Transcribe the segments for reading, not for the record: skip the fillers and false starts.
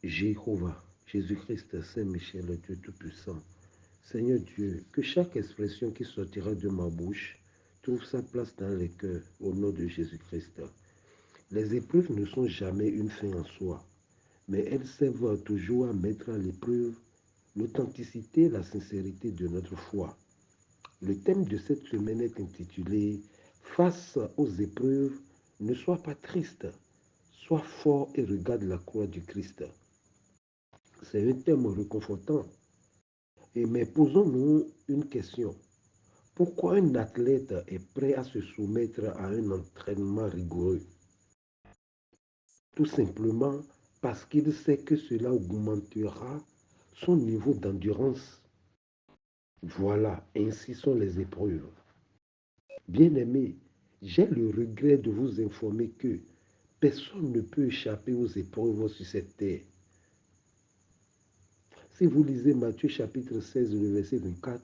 Jéhovah, Jésus-Christ, Saint-Michel, Dieu Tout-Puissant, Seigneur Dieu, que chaque expression qui sortira de ma bouche trouve sa place dans les cœurs au nom de Jésus-Christ. Les épreuves ne sont jamais une fin en soi, mais elles servent toujours à mettre à l'épreuve l'authenticité et la sincérité de notre foi. Le thème de cette semaine est intitulé Face aux épreuves, ne sois pas triste, sois fort et regarde la croix du Christ. C'est un thème réconfortant. Mais posons-nous une question. Pourquoi un athlète est prêt à se soumettre à un entraînement rigoureux? Tout simplement parce qu'il sait que cela augmentera son niveau d'endurance. Voilà, ainsi sont les épreuves. Bien-aimés, j'ai le regret de vous informer que personne ne peut échapper aux épreuves sur cette terre. Si vous lisez Matthieu chapitre 16, le verset 24,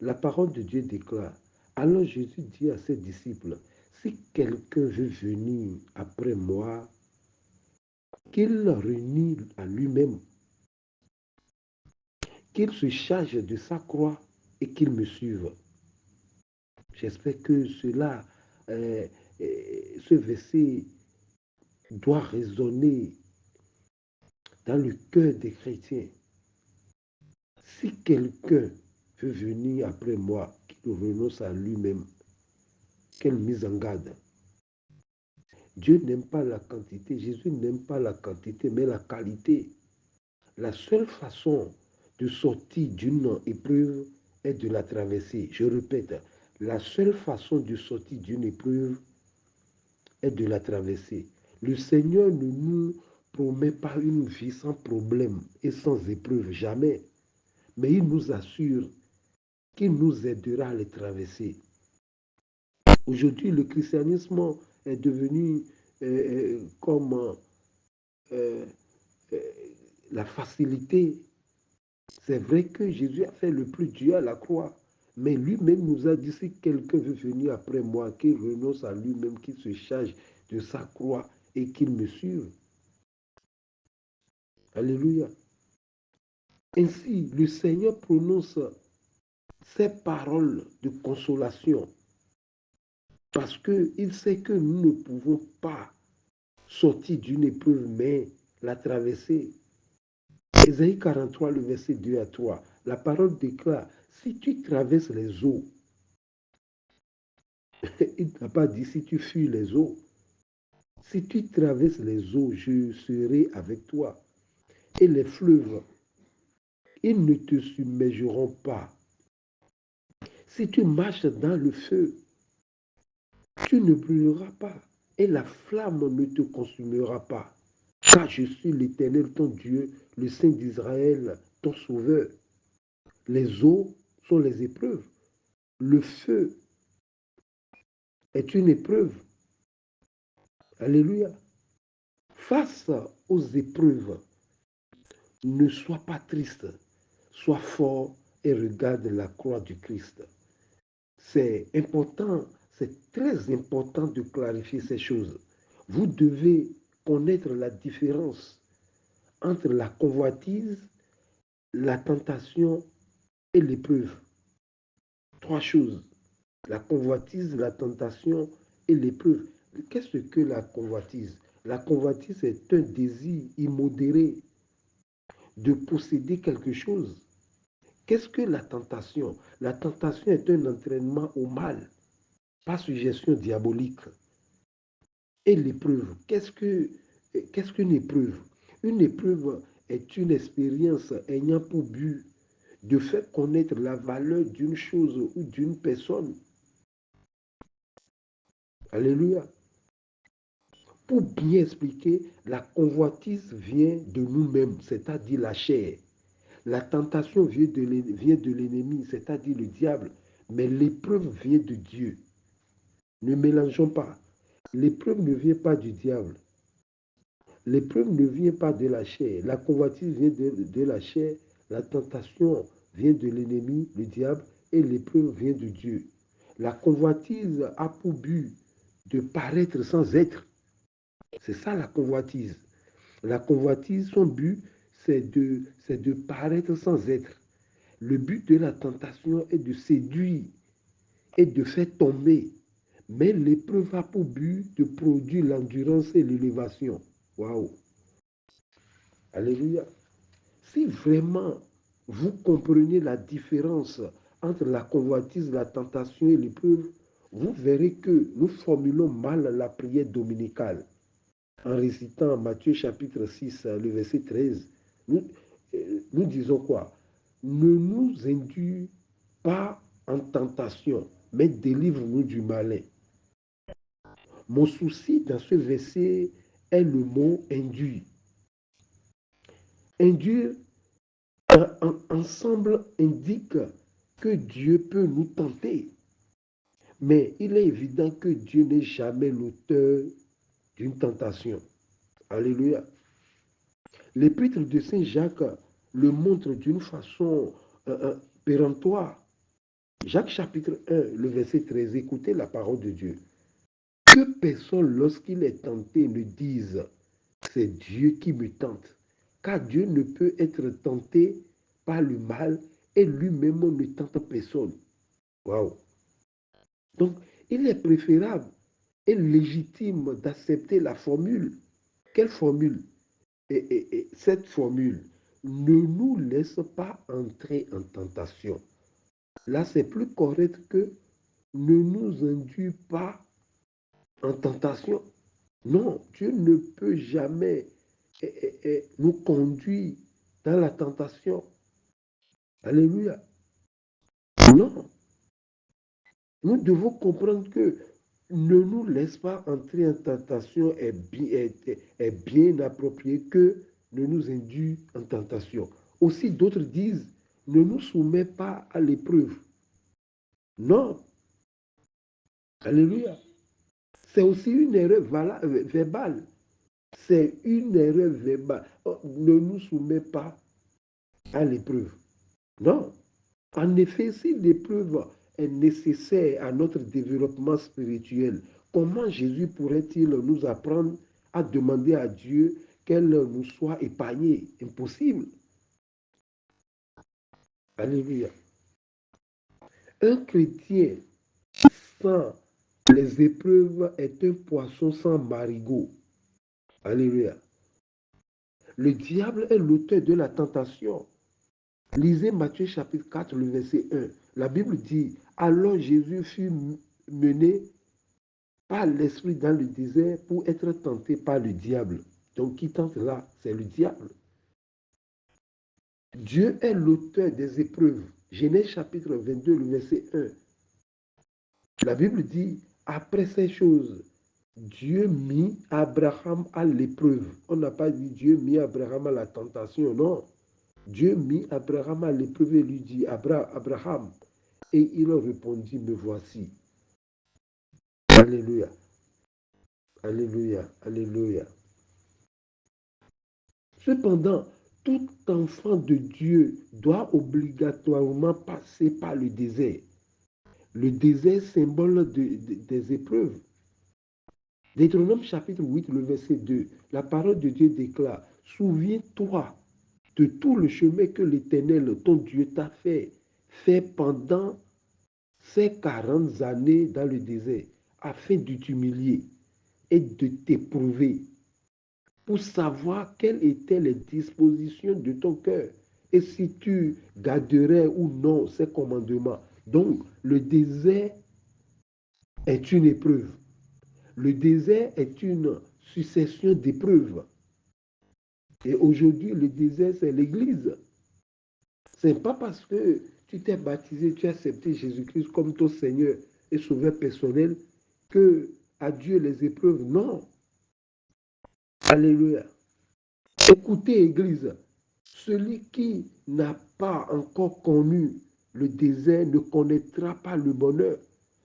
la parole de Dieu déclare, alors Jésus dit à ses disciples, si quelqu'un veut venir après moi, qu'il renie à lui-même, qu'il se charge de sa croix et qu'il me suive. J'espère que ce verset doit résonner dans le cœur des chrétiens. Si quelqu'un veut venir après moi, qu'il renonce à lui-même, quelle mise en garde. Dieu n'aime pas la quantité, Jésus n'aime pas la quantité, mais la qualité. La seule façon de sortir d'une épreuve est de la traverser. Je répète, la seule façon de sortir d'une épreuve est de la traverser. Le Seigneur ne nous promet pas une vie sans problème et sans épreuve, jamais. Mais il nous assure qu'il nous aidera à les traverser. Aujourd'hui, le christianisme est devenu comme euh, euh, la facilité. C'est vrai que Jésus a fait le plus dur à la croix, mais lui-même nous a dit, si quelqu'un veut venir après moi, qu'il renonce à lui-même, qu'il se charge de sa croix et qu'il me suive. Alléluia. Ainsi, le Seigneur prononce ces paroles de consolation parce qu'il sait que nous ne pouvons pas sortir d'une épreuve, mais la traverser. Ésaïe 43, le verset 2 à 3, la parole déclare, si tu traverses les eaux, il n'a pas dit si tu fuis les eaux, si tu traverses les eaux, je serai avec toi. Et les fleuves, ils ne te submergeront pas. Si tu marches dans le feu, tu ne brûleras pas et la flamme ne te consumera pas. Car je suis l'Éternel, ton Dieu, le Saint d'Israël, ton Sauveur. Les eaux sont les épreuves. Le feu est une épreuve. Alléluia. Face aux épreuves, ne sois pas triste, sois fort et regarde la croix du Christ. C'est important, c'est très important de clarifier ces choses. Vous devez connaître la différence entre la convoitise, la tentation et l'épreuve. Trois choses. La convoitise, la tentation et l'épreuve. Qu'est-ce que la convoitise? La convoitise est un désir immodéré de posséder quelque chose. Qu'est-ce que la tentation? La tentation est un entraînement au mal, par suggestion diabolique. Et l'épreuve, qu'est-ce qu'une épreuve? Une épreuve est une expérience ayant pour but de faire connaître la valeur d'une chose ou d'une personne. Alléluia. Pour bien expliquer, la convoitise vient de nous-mêmes, c'est-à-dire la chair. La tentation vient de l'ennemi, c'est-à-dire le diable. Mais l'épreuve vient de Dieu. Ne mélangeons pas. L'épreuve ne vient pas du diable. L'épreuve ne vient pas de la chair. La convoitise vient de la chair. La tentation vient de l'ennemi, le diable. Et l'épreuve vient de Dieu. La convoitise a pour but de paraître sans être. C'est ça la convoitise. La convoitise, son but, c'est de paraître sans être. Le but de la tentation est de séduire et de faire tomber. Mais l'épreuve a pour but de produire l'endurance et l'élévation. Waouh! Alléluia. Si vraiment vous comprenez la différence entre la convoitise, la tentation et l'épreuve, vous verrez que nous formulons mal la prière dominicale. En récitant Matthieu chapitre 6, le verset 13, nous disons quoi? Ne nous induis pas en tentation, mais délivre-nous du malin. Mon souci dans ce verset est le mot induit. Induire ensemble indique que Dieu peut nous tenter. Mais il est évident que Dieu n'est jamais l'auteur d'une tentation. Alléluia. L'épître de Saint Jacques le montre d'une façon péremptoire. Jacques chapitre 1, le verset 13, écoutez la parole de Dieu. Que personne, lorsqu'il est tenté, ne dise, c'est Dieu qui me tente. Car Dieu ne peut être tenté par le mal et lui-même ne tente personne. Waouh! Donc, il est préférable et légitime d'accepter la formule. Quelle formule? Et cette formule ne nous laisse pas entrer en tentation. Là, c'est plus correct que ne nous induit pas en tentation. Non, Dieu ne peut jamais nous conduire dans la tentation. Alléluia. Non, nous devons comprendre que ne nous laisse pas entrer en tentation est bien approprié que ne nous induit en tentation. Aussi, d'autres disent, ne nous soumets pas à l'épreuve. Non, alléluia. C'est aussi une erreur verbale. C'est une erreur verbale. Ne nous soumets pas à l'épreuve. Non. En effet, si l'épreuve est nécessaire à notre développement spirituel, comment Jésus pourrait-il nous apprendre à demander à Dieu qu'elle nous soit épargnée? Impossible. Alléluia. Un chrétien sans les épreuves est un poisson sans marigot. Alléluia. Le diable est l'auteur de la tentation. Lisez Matthieu chapitre 4, le verset 1. La Bible dit, alors Jésus fut mené par l'esprit dans le désert pour être tenté par le diable. Donc qui tente là, c'est le diable. Dieu est l'auteur des épreuves. Genèse chapitre 22, le verset 1. La Bible dit, après ces choses, Dieu mit Abraham à l'épreuve. On n'a pas dit Dieu mit Abraham à la tentation, non. Dieu mit Abraham à l'épreuve et lui dit, Abraham. Et il répondit, me voici. Alléluia. Alléluia. Alléluia. Cependant, tout enfant de Dieu doit obligatoirement passer par le désert. Le désert, symbole des épreuves. Deutéronome chapitre 8, le verset 2, la parole de Dieu déclare, souviens-toi de tout le chemin que l'Éternel, ton Dieu, t'a fait pendant ces 40 années dans le désert, afin de t'humilier et de t'éprouver, pour savoir quelles étaient les dispositions de ton cœur et si tu garderais ou non ces commandements. Donc, le désert est une épreuve. Le désert est une succession d'épreuves. Et aujourd'hui, le désert, c'est l'Église. Ce n'est pas parce que tu t'es baptisé, tu as accepté Jésus-Christ comme ton Seigneur et Sauveur personnel que à Dieu les épreuves. Non. Alléluia. Écoutez, Église, celui qui n'a pas encore connu le désert ne connaîtra pas le bonheur.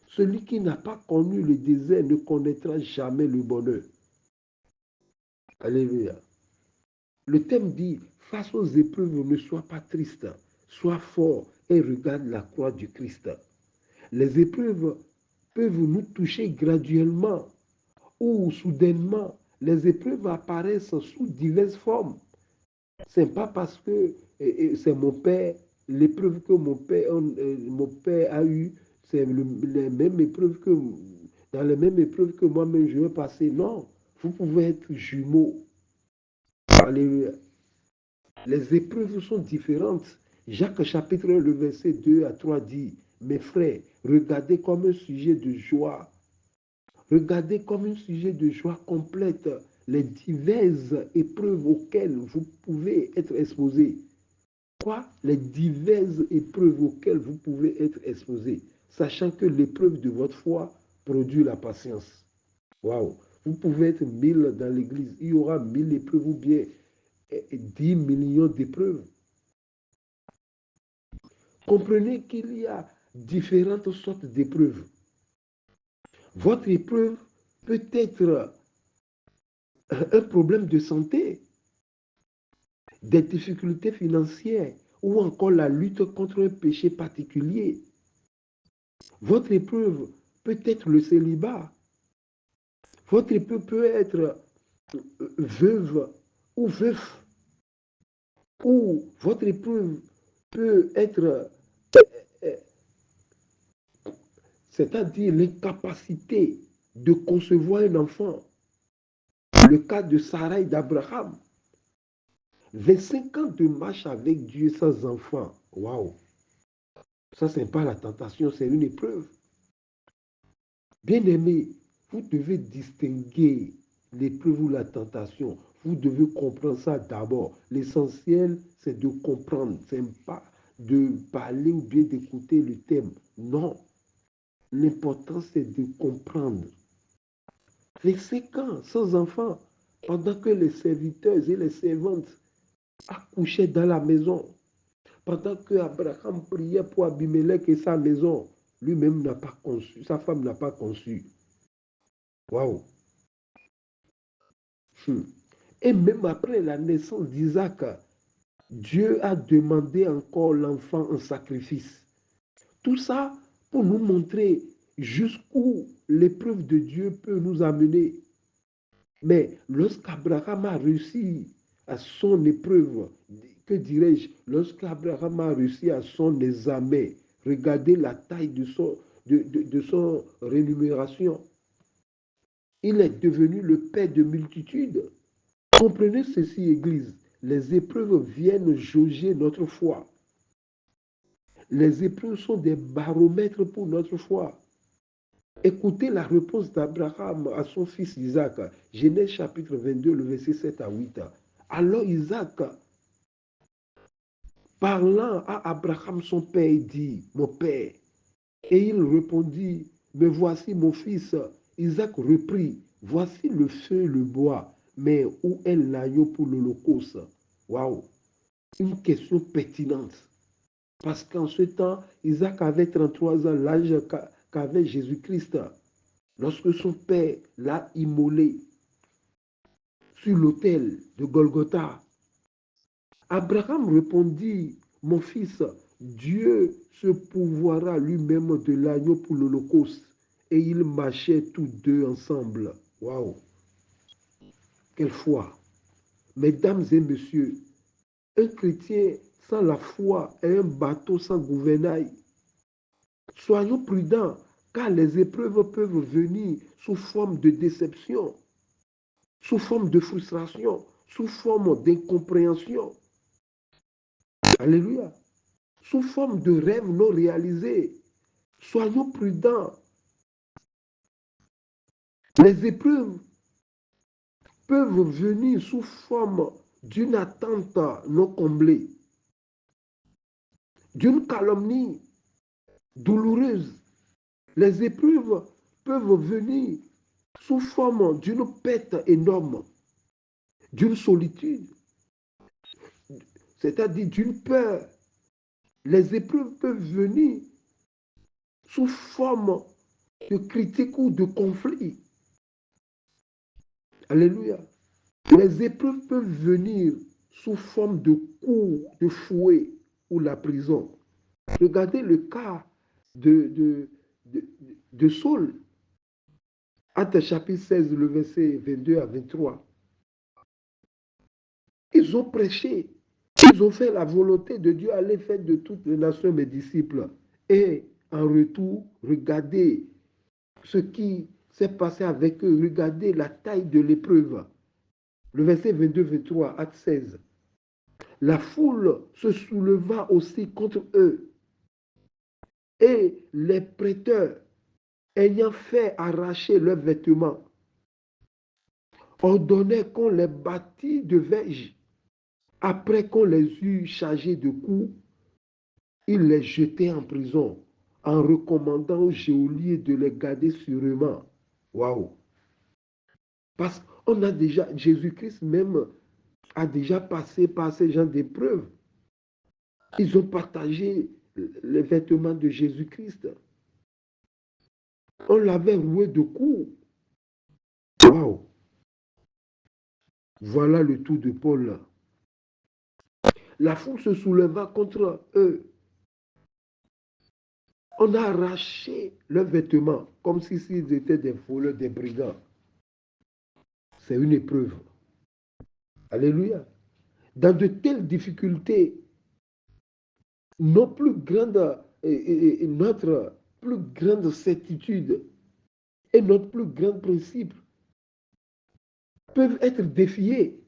Celui qui n'a pas connu le désert ne connaîtra jamais le bonheur. Alléluia. Le thème dit, face aux épreuves, ne sois pas triste, sois fort et regarde la croix du Christ. Les épreuves peuvent nous toucher graduellement ou soudainement. les épreuves apparaissent sous diverses formes. Ce n'est pas parce que c'est mon père, l'épreuve que mon père a eue, c'est les mêmes épreuves que, dans les mêmes épreuves que moi-même je vais passer. Non, vous pouvez être jumeaux. Alléluia. Les épreuves sont différentes. Jacques chapitre 1, le verset 2 à 3 dit, mes frères, regardez comme un sujet de joie. Regardez comme un sujet de joie complète les diverses épreuves auxquelles vous pouvez être exposés. Quoi? Les diverses épreuves auxquelles vous pouvez être exposés, sachant que l'épreuve de votre foi produit la patience. Waouh! Vous pouvez être 1000 dans l'église, il y aura 1000 épreuves ou bien 10 millions d'épreuves. Comprenez qu'il y a différentes sortes d'épreuves. Votre épreuve peut être un problème de santé, des difficultés financières ou encore la lutte contre un péché particulier. Votre épreuve peut être le célibat. Votre épreuve peut être veuve ou veuf. Ou votre épreuve peut être, c'est-à-dire l'incapacité de concevoir un enfant. Le cas de Sarah et d'Abraham. 25 ans de marche avec Dieu sans enfant. Waouh! Ça, ce n'est pas la tentation, c'est une épreuve. Bien-aimé, vous devez distinguer l'épreuve ou la tentation. Vous devez comprendre ça d'abord. L'essentiel, c'est de comprendre. Ce n'est pas de parler ou bien d'écouter le thème. Non. L'important, c'est de comprendre. Les 5 ans sans enfant, pendant que les serviteurs et les servantes accouchaient dans la maison, pendant que Abraham priait pour Abimelech et sa maison, lui-même n'a pas conçu, sa femme n'a pas conçu. Waouh! Et même après la naissance d'Isaac, Dieu a demandé encore l'enfant en sacrifice. Tout ça pour nous montrer jusqu'où l'épreuve de Dieu peut nous amener. Mais lorsqu'Abraham a réussi à son épreuve, que dirais-je, lorsqu'Abraham a réussi à son examen, regardez la taille de son rémunération. Il est devenu le père de multitudes. Comprenez ceci, Église. Les épreuves viennent jauger notre foi. Les épreuves sont des baromètres pour notre foi. Écoutez la réponse d'Abraham à son fils Isaac. Genèse chapitre 22, le verset 7 à 8. Alors Isaac, parlant à Abraham son père, dit, mon père. Et il répondit, me voici mon fils. Isaac reprit, voici le feu et le bois, mais où est l'agneau pour l'holocauste? Waouh! Une question pertinente. Parce qu'en ce temps, Isaac avait 33 ans, l'âge qu'avait Jésus-Christ, lorsque son père l'a immolé sur l'autel de Golgotha. Abraham répondit, mon fils, Dieu se pourvoira lui-même de l'agneau pour l'holocauste. Et ils marchaient tous deux ensemble. Waouh! Quelle foi! Mesdames et messieurs, un chrétien sans la foi est un bateau sans gouvernail. Soyons prudents, car les épreuves peuvent venir sous forme de déception, sous forme de frustration, sous forme d'incompréhension. Alléluia. Sous forme de rêves non réalisés. Soyons prudents. Les épreuves peuvent venir sous forme d'une attente non comblée, d'une calomnie douloureuse. Les épreuves peuvent venir sous forme d'une perte énorme, d'une solitude, c'est-à-dire d'une peur. Les épreuves peuvent venir sous forme de critique ou de conflit. Alléluia. Les épreuves peuvent venir sous forme de coups, de fouet ou la prison. Regardez le cas de Saul. Actes chapitre 16, le verset 22 à 23. Ils ont prêché. Ils ont fait la volonté de Dieu, aller faire de toutes les nations mes disciples. Et en retour, regardez ce qui s'est passé avec eux. Regardez la taille de l'épreuve. Le verset 22-23, acte 16. La foule se souleva aussi contre eux. Et les prêteurs, ayant fait arracher leurs vêtements, ordonnaient qu'on les bâtît de verges. Après qu'on les eut chargés de coups, ils les jetaient en prison, en recommandant aux geôliers de les garder sûrement. Waouh! Parce qu'on a déjà, Jésus-Christ même a déjà passé par ces gens d'épreuves. Ils ont partagé les vêtements de Jésus-Christ. On l'avait roué de coups. Waouh! Voilà le tour de Paul. La foule se souleva contre eux. On a arraché leurs vêtements comme s'ils étaient des voleurs, des brigands. C'est une épreuve. Alléluia. Dans de telles difficultés, notre plus grande certitude et notre plus grand principe peuvent être défiés.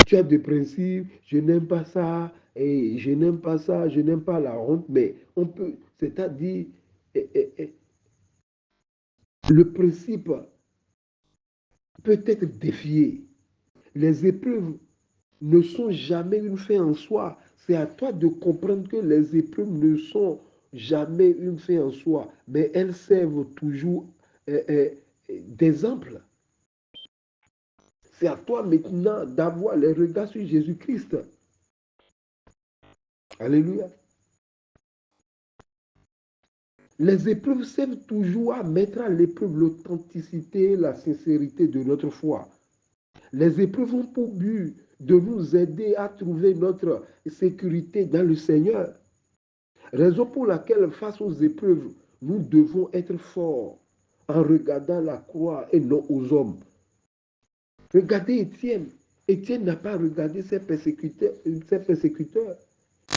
Tu as des principes, je n'aime pas ça, et je n'aime pas ça, je n'aime pas la honte, mais on peut, c'est-à-dire, le principe peut être défié. Les épreuves ne sont jamais une fin en soi. C'est à toi de comprendre que les épreuves ne sont jamais une fin en soi, mais elles servent toujours d'exemple. C'est à toi maintenant d'avoir les regards sur Jésus-Christ. Alléluia. Les épreuves servent toujours à mettre à l'épreuve l'authenticité, la sincérité de notre foi. Les épreuves ont pour but de nous aider à trouver notre sécurité dans le Seigneur. Raison pour laquelle, face aux épreuves, nous devons être forts en regardant la croix et non aux hommes. Regardez Étienne. Étienne n'a pas regardé ses persécuteurs.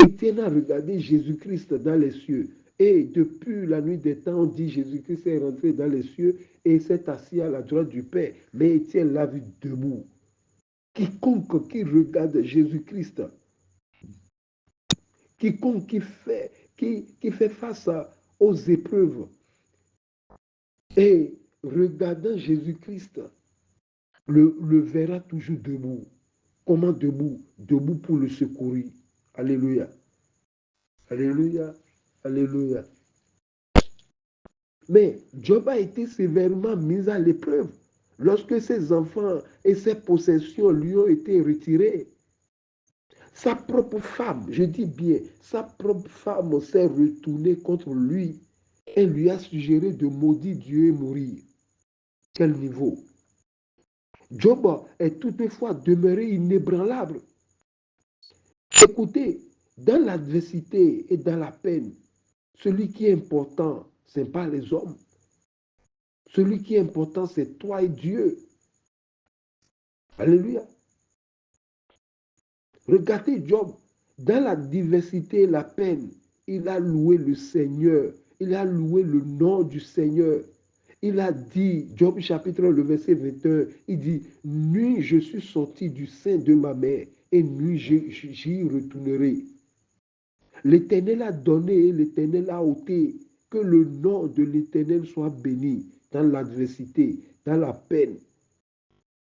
Étienne a regardé Jésus-Christ dans les cieux. Et depuis la nuit des temps, on dit Jésus-Christ est rentré dans les cieux et s'est assis à la droite du Père. Mais Étienne l'a vu debout. Quiconque qui regarde Jésus-Christ, quiconque qui fait face aux épreuves et regardant Jésus-Christ, le verra toujours debout. Comment debout? Debout pour le secourir. Alléluia. Alléluia. Alléluia. Mais Job a été sévèrement mis à l'épreuve lorsque ses enfants et ses possessions lui ont été retirés. Sa propre femme, je dis bien, sa propre femme s'est retournée contre lui et lui a suggéré de maudire Dieu et mourir. Quel niveau? Job est toutefois demeuré inébranlable. Écoutez, dans l'adversité et dans la peine, celui qui est important, ce n'est pas les hommes. Celui qui est important, c'est toi et Dieu. Alléluia. Regardez Job, dans la diversité et la peine, il a loué le Seigneur. Il a loué le nom du Seigneur. Il a dit, Job chapitre 1, le verset 21, il dit, nuit je suis sorti du sein de ma mère et nuit j'y retournerai. L'Éternel a donné, l'Éternel a ôté, que le nom de l'Éternel soit béni dans l'adversité, dans la peine,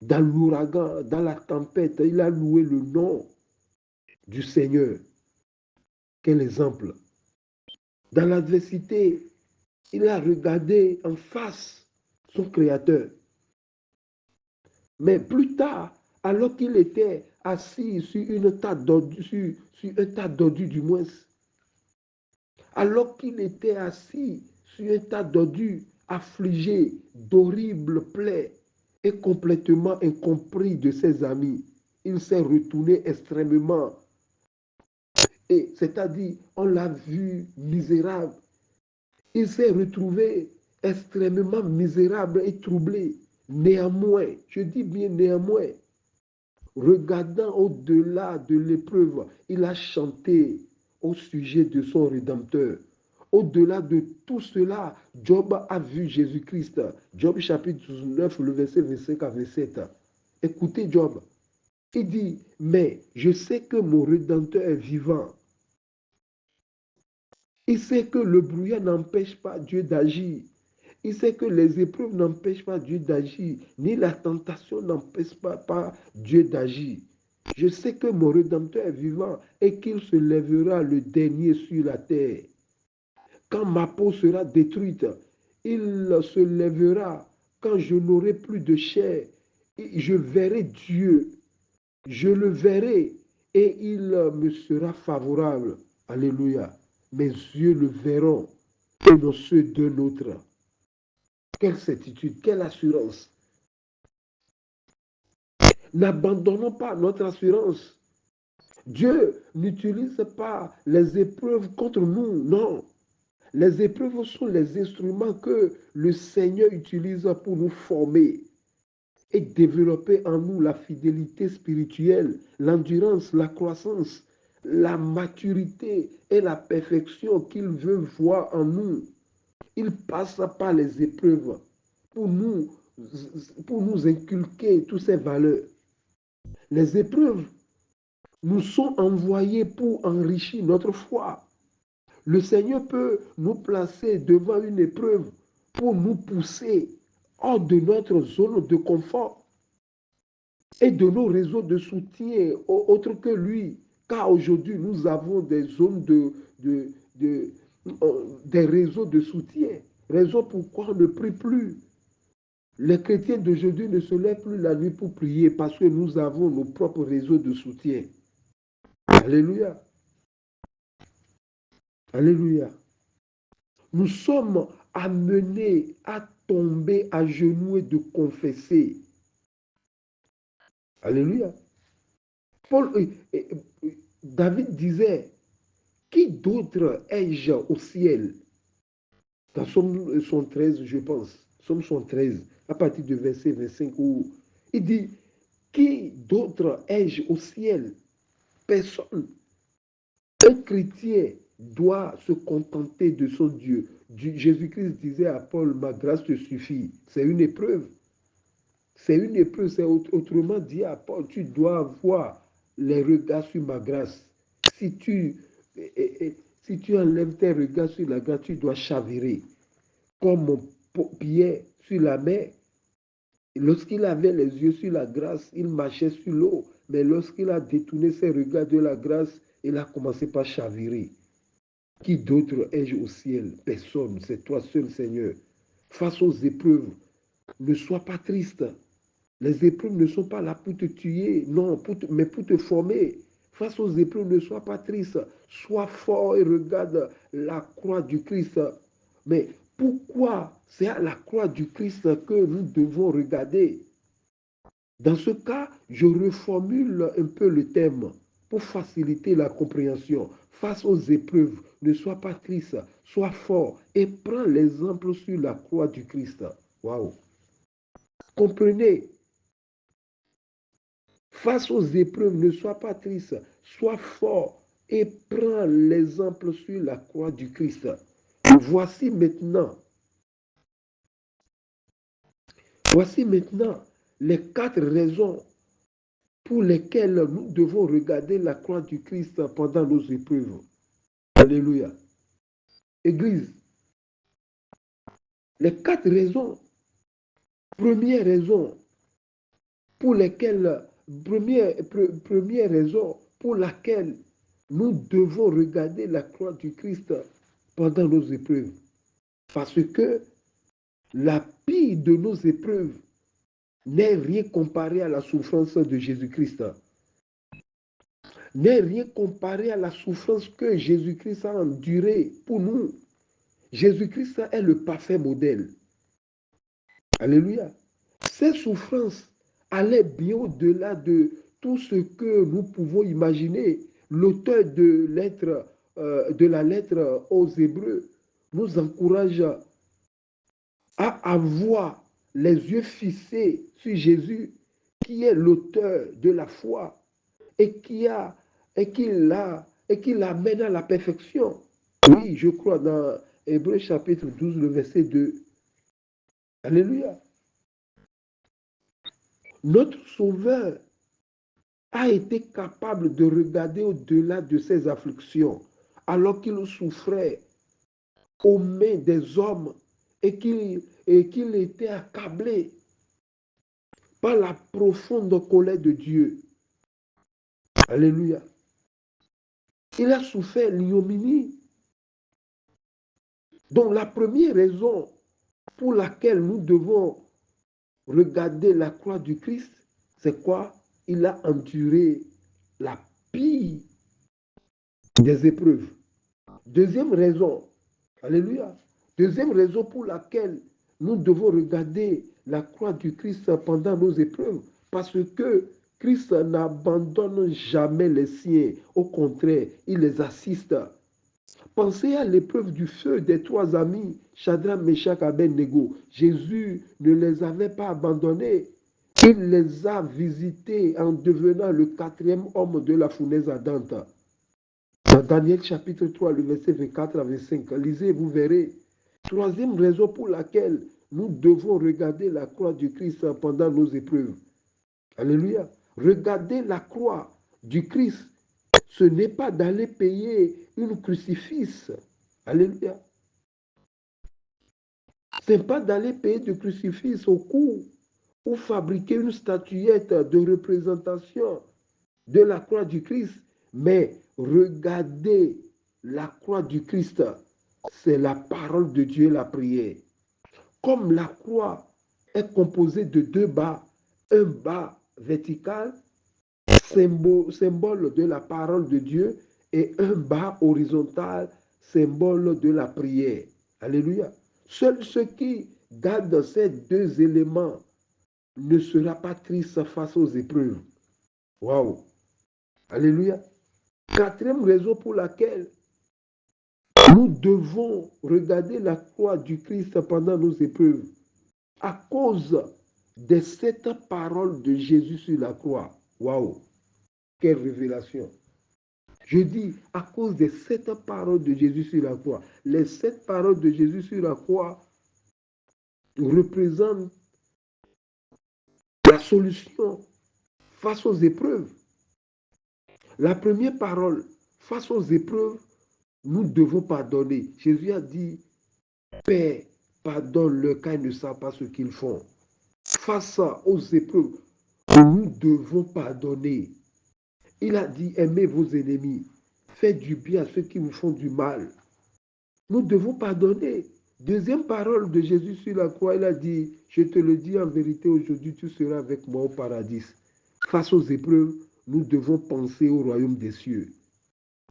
dans l'ouragan, dans la tempête. Il a loué le nom du Seigneur. Quel exemple! Dans l'adversité, il a regardé en face son Créateur. Mais plus tard, alors qu'il était assis sur un tas d'ordures du moins, alors qu'il était assis sur un tas d'ordures, affligé d'horribles plaies et complètement incompris de ses amis, il s'est retourné extrêmement. Et c'est-à-dire, on l'a vu misérable. Il s'est retrouvé extrêmement misérable et troublé. Néanmoins, je dis bien néanmoins, regardant au-delà de l'épreuve, il a chanté au sujet de son Rédempteur. Au-delà de tout cela, Job a vu Jésus-Christ. Job chapitre 9, le verset 25 à 27. Écoutez Job. Il dit, mais je sais que mon Rédempteur est vivant. Il sait que le brouillard n'empêche pas Dieu d'agir. Il sait que les épreuves n'empêchent pas Dieu d'agir, ni la tentation n'empêche pas Dieu d'agir. Je sais que mon Rédempteur est vivant et qu'il se lèvera le dernier sur la terre. Quand ma peau sera détruite, il se lèvera. Quand je n'aurai plus de chair, je verrai Dieu. Je le verrai et il me sera favorable. Alléluia. Mes yeux le verront et non ceux d'un autre. Quelle certitude, quelle assurance. N'abandonnons pas notre assurance. Dieu n'utilise pas les épreuves contre nous, non. Les épreuves sont les instruments que le Seigneur utilise pour nous former et développer en nous la fidélité spirituelle, l'endurance, la croissance, la maturité et la perfection qu'il veut voir en nous. Il passe par les épreuves pour nous, pour nous inculquer toutes ces valeurs. Les épreuves nous sont envoyées pour enrichir notre foi. Le Seigneur peut nous placer devant une épreuve pour nous pousser hors de notre zone de confort et de nos réseaux de soutien autres que lui. Car aujourd'hui, nous avons des zones des réseaux de soutien. Raison pourquoi on ne prie plus. Les chrétiens d'aujourd'hui ne se lèvent plus la nuit pour prier parce que nous avons nos propres réseaux de soutien. Alléluia. Alléluia. Nous sommes amenés à tomber à genoux et de confesser. Alléluia. David disait, qui d'autre ai-je au ciel? Dans Somme 113, je pense. Somme 113, à partir du verset 25, où il dit, qui d'autre ai-je au ciel? Personne. Un chrétien doit se contenter de son Dieu. Jésus-Christ disait à Paul, ma grâce te suffit. C'est une épreuve. C'est une épreuve. C'est autrement dit à Paul, tu dois avoir les regards sur ma grâce. Si tu, si tu enlèves tes regards sur la grâce, tu dois chavirer. Comme Pierre sur la mer. Lorsqu'il avait les yeux sur la grâce, il marchait sur l'eau. Mais lorsqu'il a détourné ses regards de la grâce, il a commencé par chavirer. Qui d'autre ai-je au ciel? Personne, c'est toi seul, Seigneur. Face aux épreuves, ne sois pas triste. Les épreuves ne sont pas là pour te tuer, non, mais pour te former. Face aux épreuves, ne sois pas triste. Sois fort et regarde la croix du Christ. Mais pourquoi c'est à la croix du Christ que nous devons regarder? Dans ce cas, je reformule un peu le thème pour faciliter la compréhension. Face aux épreuves, ne sois pas triste, sois fort et prends l'exemple sur la croix du Christ. Waouh! Comprenez, face aux épreuves, ne sois pas triste, sois fort et prends l'exemple sur la croix du Christ. Voici maintenant, voici maintenant les 4 raisons pour lesquelles nous devons regarder la croix du Christ pendant nos épreuves. Alléluia. Église, les 4 raisons, première raison pour lesquelles, première raison pour laquelle nous devons regarder la croix du Christ pendant nos épreuves. Parce que la pire de nos épreuves n'est rien comparé à la souffrance de Jésus-Christ. N'est rien comparé à la souffrance que Jésus-Christ a endurée pour nous. Jésus-Christ est le parfait modèle. Alléluia. Ces souffrances allaient bien au-delà de tout ce que nous pouvons imaginer. L'auteur de la lettre aux Hébreux nous encourage à avoir les yeux fixés sur Jésus, qui est l'auteur de la foi et qui l'amène à la perfection. Oui, je crois dans Hébreux chapitre 12, le verset 2. Alléluia. Notre Sauveur a été capable de regarder au-delà de ses afflictions, alors qu'il souffrait aux mains des hommes et qu'il était accablé par la profonde colère de Dieu. Alléluia. Il a souffert l'ignominie. Donc la première raison pour laquelle nous devons regarder la croix du Christ, c'est quoi? Il a enduré la pire des épreuves. Deuxième raison, alléluia. Deuxième raison pour laquelle nous devons regarder la croix du Christ pendant nos épreuves, parce que Christ n'abandonne jamais les siens. Au contraire, il les assiste. Pensez à l'épreuve du feu des trois amis, Shadrach, Meshach, Abednego. Jésus ne les avait pas abandonnés. Il les a visités en devenant le quatrième homme de la fournaise ardente. Dans Daniel chapitre 3, le verset 24 à 25, lisez, vous verrez. Troisième raison pour laquelle nous devons regarder la croix du Christ pendant nos épreuves. Alléluia. Regarder la croix du Christ, ce n'est pas d'aller payer une crucifix. Alléluia. Ce n'est pas d'aller payer du crucifix au cou ou fabriquer une statuette de représentation de la croix du Christ, mais regarder la croix du Christ, c'est la parole de Dieu, la prière. Comme la croix est composée de deux bas, un bas vertical, symbole de la parole de Dieu, et un bas horizontal, symbole de la prière. Alléluia. Seul ceux qui gardent ces deux éléments ne sera pas triste face aux épreuves. Waouh. Alléluia. Quatrième raison pour laquelle nous devons regarder la croix du Christ pendant nos épreuves, à cause des sept paroles de Jésus sur la croix. Waouh, quelle révélation. Je dis à cause des sept paroles de Jésus sur la croix. Les sept paroles de Jésus sur la croix représentent la solution face aux épreuves. La première parole, face aux épreuves, nous devons pardonner. Jésus a dit, Père, pardonne-leur car ils ne savent pas ce qu'ils font. Face aux épreuves, nous devons pardonner. Il a dit, aimez vos ennemis, faites du bien à ceux qui vous font du mal. Nous devons pardonner. Deuxième parole de Jésus sur la croix, il a dit, je te le dis en vérité, aujourd'hui tu seras avec moi au paradis. Face aux épreuves, nous devons penser au royaume des cieux.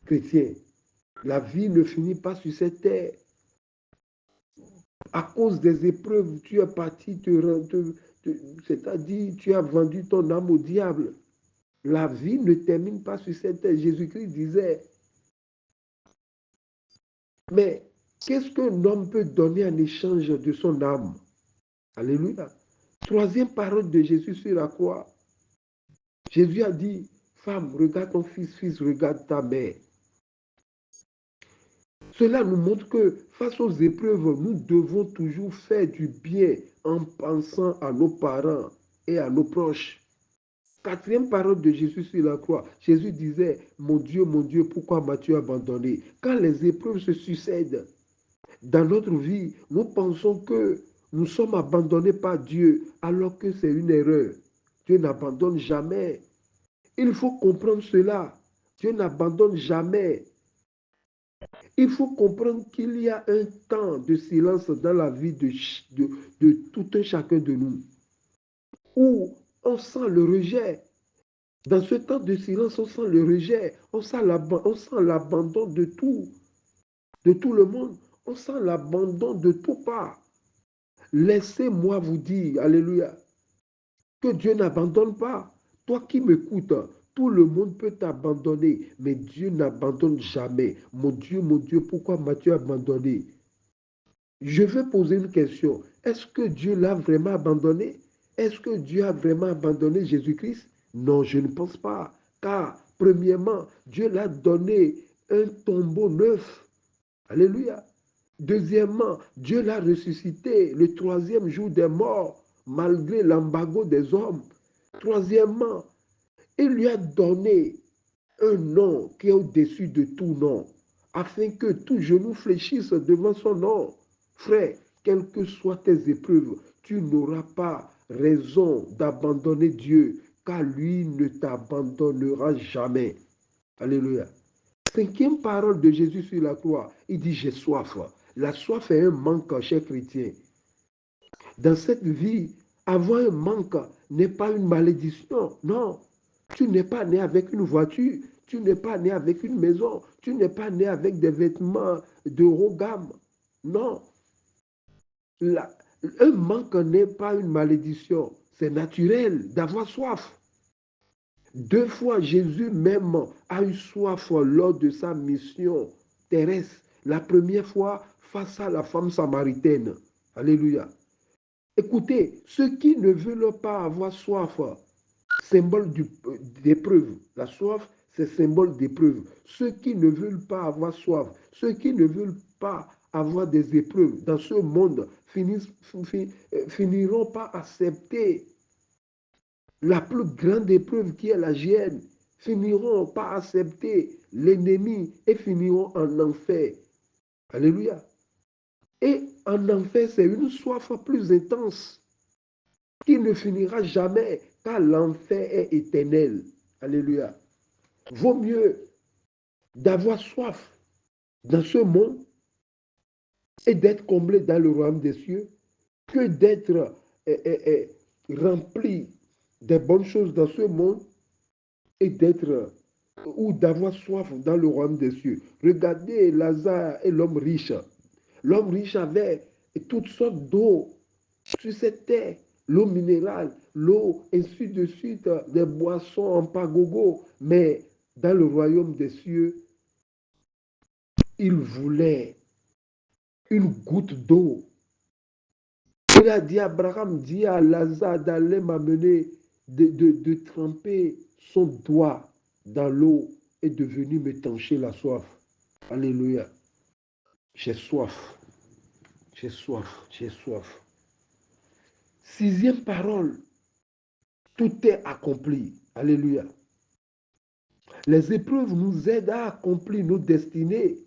Chrétiens, la vie ne finit pas sur cette terre. À cause des épreuves, tu es parti c'est-à-dire tu as vendu ton âme au diable. La vie ne termine pas sur cette terre. Jésus-Christ disait, mais qu'est-ce qu'un homme peut donner en échange de son âme? Alléluia. Troisième parole de Jésus sur la croix. Jésus a dit, femme, regarde ton fils, fils, regarde ta mère. Cela nous montre que face aux épreuves, nous devons toujours faire du bien en pensant à nos parents et à nos proches. Quatrième parole de Jésus sur la croix. Jésus disait, mon Dieu, pourquoi m'as-tu abandonné? Quand les épreuves se succèdent dans notre vie, nous pensons que nous sommes abandonnés par Dieu, alors que c'est une erreur. Dieu n'abandonne jamais. Il faut comprendre cela. Dieu n'abandonne jamais. Il faut comprendre qu'il y a un temps de silence dans la vie de tout un chacun de nous, où on sent le rejet. Dans ce temps de silence, on sent le rejet, on sent l'abandon de tout le monde, on sent l'abandon de tout part. Laissez-moi vous dire, alléluia, que Dieu n'abandonne pas. Toi qui m'écoutes, tout le monde peut t'abandonner, mais Dieu n'abandonne jamais. Mon Dieu, pourquoi m'as-tu abandonné? Je veux poser une question. Est-ce que Dieu l'a vraiment abandonné? Est-ce que Dieu a vraiment abandonné Jésus-Christ? Non, je ne pense pas. Car, premièrement, Dieu l'a donné un tombeau neuf. Alléluia. Deuxièmement, Dieu l'a ressuscité le troisième jour des morts, malgré l'embargo des hommes. Troisièmement, il lui a donné un nom qui est au-dessus de tout nom, afin que tout genou fléchisse devant son nom. Frère, quelles que soient tes épreuves, tu n'auras pas raison d'abandonner Dieu, car lui ne t'abandonnera jamais. Alléluia. Cinquième parole de Jésus sur la croix, il dit, j'ai soif. La soif est un manque, cher chrétien. Dans cette vie, avoir un manque n'est pas une malédiction. Non, tu n'es pas né avec une voiture, tu n'es pas né avec une maison, tu n'es pas né avec des vêtements de haut gamme. Non, La- un manque n'est pas une malédiction. C'est naturel d'avoir soif. Deux fois, Jésus même a eu soif lors de sa mission terrestre. La première fois face à la femme samaritaine. Alléluia. Écoutez, ceux qui ne veulent pas avoir soif, symbole d'épreuve. La soif, c'est symbole d'épreuve. Ceux qui ne veulent pas avoir soif, ceux qui ne veulent pas avoir des épreuves dans ce monde finiront par accepter la plus grande épreuve qui est la gêne, finiront par accepter l'ennemi et finiront en enfer. Alléluia. Et en enfer, c'est une soif plus intense qui ne finira jamais, car l'enfer est éternel. Alléluia. Vaut mieux d'avoir soif dans ce monde et d'être comblé dans le royaume des cieux que d'être rempli des bonnes choses dans ce monde et d'être ou d'avoir soif dans le royaume des cieux. Regardez Lazare et l'homme riche. L'homme riche avait toutes sortes d'eau sur cette terre, l'eau minérale, l'eau, ainsi de suite, des boissons en pagogo. Mais dans le royaume des cieux, il voulait une goutte d'eau. Il a dit à Abraham, dit à Lazare d'aller m'amener, de tremper son doigt dans l'eau et de venir me tancher la soif. Alléluia. J'ai soif. J'ai soif. J'ai soif. Sixième parole. Tout est accompli. Alléluia. Les épreuves nous aident à accomplir nos destinées,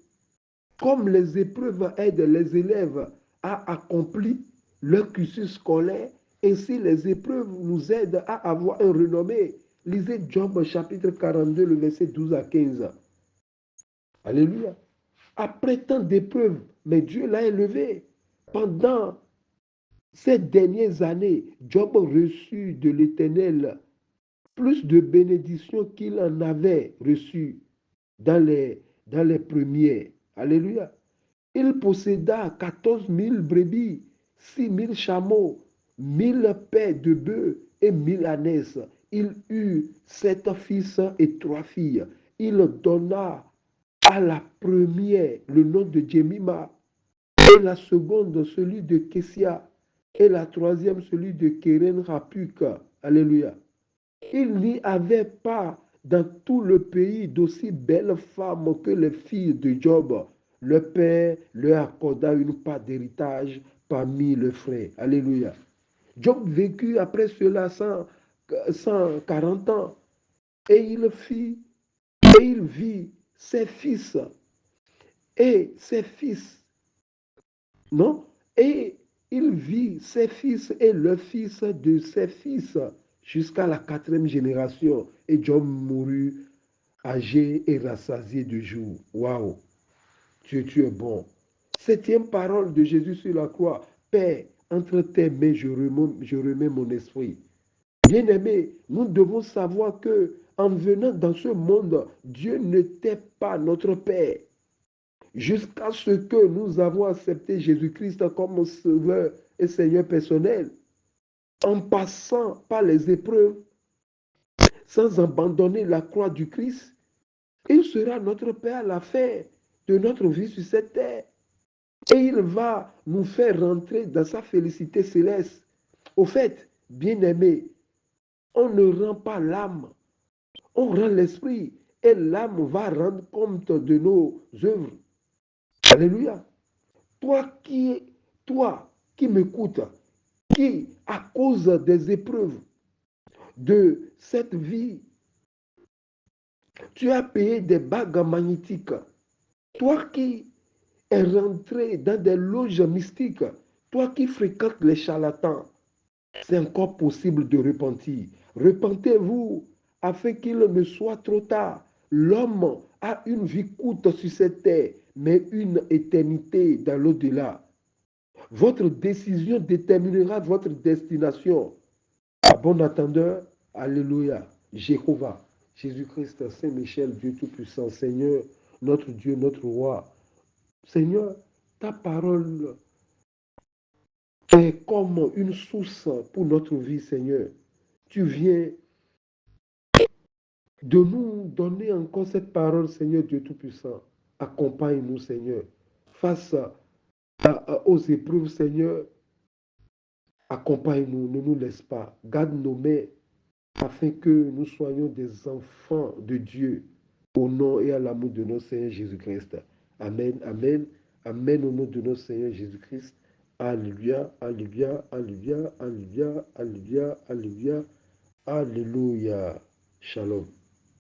comme les épreuves aident les élèves à accomplir leur cursus scolaire. Ainsi, les épreuves nous aident à avoir un renommé. Lisez Job chapitre 42, le verset 12 à 15. Alléluia. Après tant d'épreuves, mais Dieu l'a élevé. Pendant ces dernières années, Job reçut de l'Éternel plus de bénédictions qu'il en avait reçues dans les premières. Alléluia. Il posséda 14 000 brebis, 6 000 chameaux, 1000 paires de bœufs et 1000 ânesses. Il eut 7 fils et 3 filles. Il donna à la première le nom de Jemima, et la seconde celui de Kessia, et la troisième celui de Keren Rapuk. Alléluia. Il n'y avait pas dans tout le pays d'aussi belles femmes que les filles de Job. Le père leur accorda une part d'héritage parmi les frères. Alléluia. Job vécut après cela 140 ans et il vit ses fils et ses fils, non? Et il vit ses fils et le fils de ses fils jusqu'à la quatrième génération. Et Job mourut âgé et rassasié de jours. Waouh! Dieu, tu es bon. Septième parole de Jésus sur la croix. Père, entre tes mains, je remets mon esprit. Bien-aimés, nous devons savoir que en venant dans ce monde, Dieu n'était pas notre Père. Jusqu'à ce que nous avons accepté Jésus-Christ comme Sauveur et Seigneur personnel, en passant par les épreuves, sans abandonner la croix du Christ, il sera notre Père à la fin de notre vie sur cette terre. Et il va nous faire rentrer dans sa félicité céleste. Au fait, bien-aimé, on ne rend pas l'âme, on rend l'esprit. Et l'âme va rendre compte de nos œuvres. Alléluia. Toi qui m'écoutes, qui, à cause des épreuves de cette vie, tu as payé des bagues magnétiques. Toi qui es rentré dans des loges mystiques, toi qui fréquentes les charlatans, c'est encore possible de repentir. Repentez-vous afin qu'il ne soit trop tard. L'homme a une vie courte sur cette terre, mais une éternité dans l'au-delà. Votre décision déterminera votre destination. À bon attendeur, Alléluia, Jéhovah, Jésus-Christ, Saint-Michel, Dieu Tout-Puissant, Seigneur, notre Dieu, notre Roi. Seigneur, ta parole est comme une source pour notre vie, Seigneur. Tu viens de nous donner encore cette parole, Seigneur Dieu Tout-Puissant. Accompagne-nous, Seigneur. Face aux épreuves, Seigneur, accompagne-nous, ne nous laisse pas. Garde nos mains afin que nous soyons des enfants de Dieu au nom et à l'amour de notre Seigneur Jésus-Christ. Amen, amen, amen au nom de notre Seigneur Jésus-Christ. Alléluia, alléluia, alléluia, alléluia, alléluia, alléluia, alléluia. Shalom.